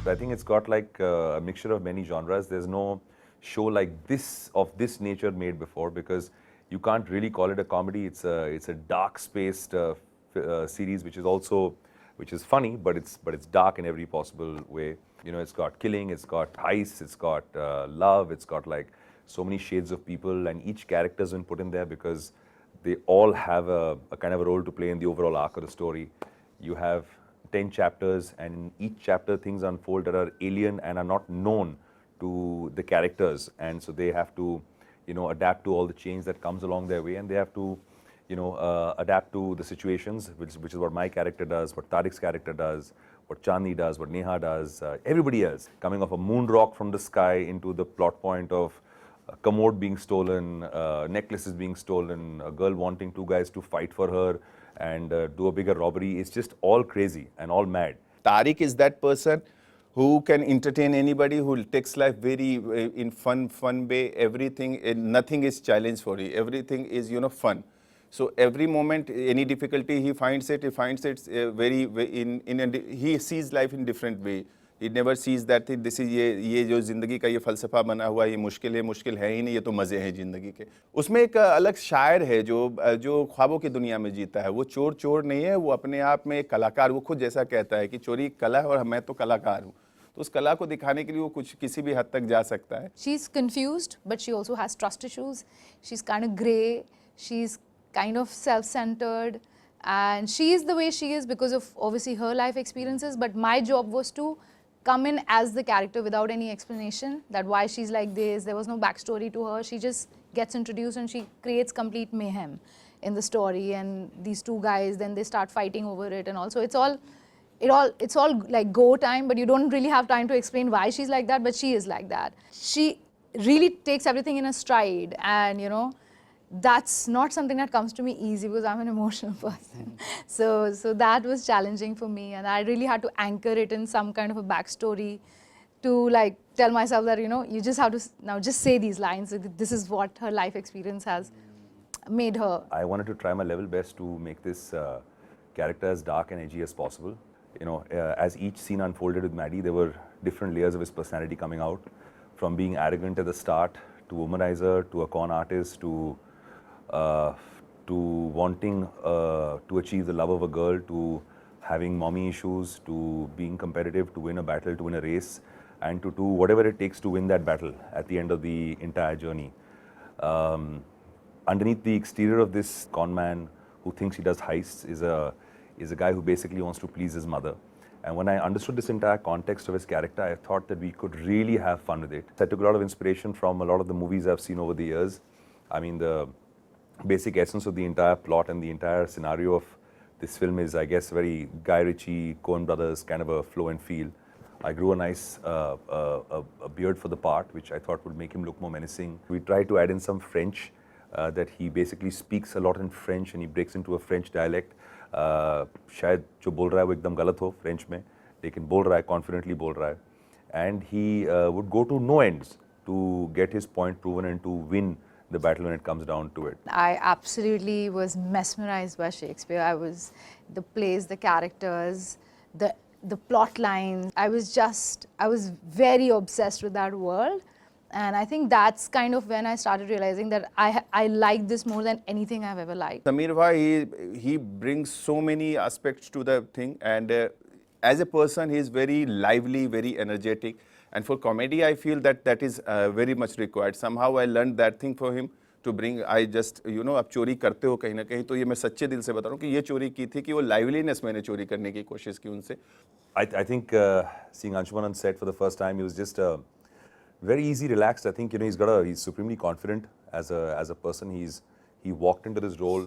I think it's got like a mixture of many genres. There's no show like this of this nature made before, because you can't really call it a comedy. It's a dark-spaced series, which is funny, but it's dark in every possible way. You know, it's got killing, it's got heists, it's got love, it's got like so many shades of people, and each character's been put in there because they all have a kind of a role to play in the overall arc of the story. You have 10 chapters, and in each chapter things unfold that are alien and are not known to the characters, and so they have to, you know, adapt to all the change that comes along their way, and they have to, you know, adapt to the situations, which is what my character does, what Tarek's character does, what Chandni does, what Neha does, everybody else. Coming off a moon rock from the sky into the plot point of a commode being stolen, necklaces being stolen, a girl wanting two guys to fight for her and do a bigger robbery. It's just all crazy and all mad. Tarek is that person who can entertain anybody, who takes life very in fun way. Everything, nothing is challenge for you. Everything is, you know, fun. So every moment, any difficulty he finds it he sees life in different way. He never sees that this is ये जो जिंदगी का ये फलसफा बना हुआ, ये मुश्किल है ही नहीं, ये तो मजे हैं जिंदगी के. उसमें एक अलग शायर है जो ख्वाबों की दुनिया में जीता है. वो चोर नहीं है, वो अपने आप में एक कलाकार. वो खुद जैसा कहता है कि चोरी कला है और मैं तो कलाकार हूँ. तो उस कला को दिखाने के लिए वो कुछ किसी भी हद तक जा सकता है. She's confused, but she also has trust issues. She's kind of grey. She's kind of self-centered, and she is the way she is because of obviously her life experiences. But my job was to come in as the character without any explanation that why she's like this. There was no backstory to her. She just gets introduced and she creates complete mayhem in the story. And these two guys, then they start fighting over it, and also it's all like go time, but you don't really have time to explain why she's like that, but she is like that. She really takes everything in a stride, and you know, that's not something that comes to me easy because I'm an emotional person. So that was challenging for me, and I really had to anchor it in some kind of a backstory to like tell myself that, you know, you just have to now just say these lines. This is what her life experience has made her. I wanted to try my level best to make this character as dark and edgy as possible. You know, as each scene unfolded with Maddy, there were different layers of his personality coming out, from being arrogant at the start, to womanizer, to a con artist, to wanting to achieve the love of a girl, to having mommy issues, to being competitive, to win a battle, to win a race, and to do whatever it takes to win that battle at the end of the entire journey. Underneath the exterior of this con man who thinks he does heists is a guy who basically wants to please his mother. And when I understood this entire context of his character, I thought that we could really have fun with it. I took a lot of inspiration from a lot of the movies I've seen over the years. I mean, the basic essence of the entire plot and the entire scenario of this film is, I guess, very Guy Ritchie, Coen Brothers kind of a flow and feel. I grew a nice a beard for the part, which I thought would make him look more menacing. We tried to add in some French, that he basically speaks a lot in French and he breaks into a French dialect. शायद जो बोल रहा है वो एकदम गलत हो French में, लेकिन बोल रहा है, confidently बोल रहा है. And he would go to no ends to get his point proven and to win the battle when it comes down to it. I absolutely was mesmerized by Shakespeare. The plays, the characters, the plot lines. I was very obsessed with that world. And I think that's kind of when I started realizing that I like this more than anything I've ever liked. Samir bhai, he brings so many aspects to the thing, and as a person, he is very lively, very energetic. And for comedy, I feel that is very much required. Somehow I learned that thing for him to bring. I just, you know, आप चोरी करते हो कहीं ना कहीं, तो ये मैं सच्चे दिल से बता रहा हूँ कि ये चोरी की थी, कि वो liveliness मैंने चोरी करने की कोशिश की उनसे. I think seeing Anshuman on set for the first time, he was just very easy, relaxed. I think, you know, he's supremely confident as a person. He walked into this role,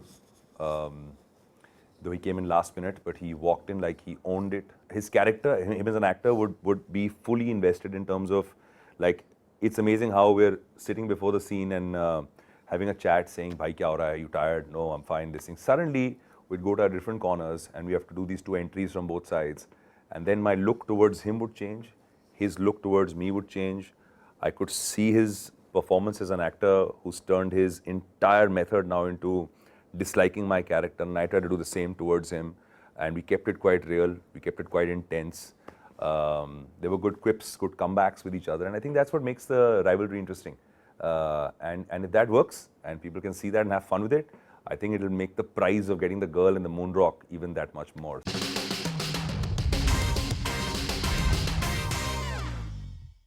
though he came in last minute, but he walked in like he owned it. His character, him as an actor, would be fully invested in terms of, like, it's amazing how we're sitting before the scene and having a chat saying, "Bhai, kya ho raha hai? You tired? No, I'm fine." This thing. Suddenly, we'd go to our different corners and we have to do these two entries from both sides. And then my look towards him would change. His look towards me would change. I could see his performance as an actor who's turned his entire method now into disliking my character, and I tried to do the same towards him. And we kept it quite real, we kept it quite intense. There were good quips, good comebacks with each other, and I think that's what makes the rivalry interesting. And if that works, and people can see that and have fun with it, I think it'll make the prize of getting the girl in the moonwalk even that much more.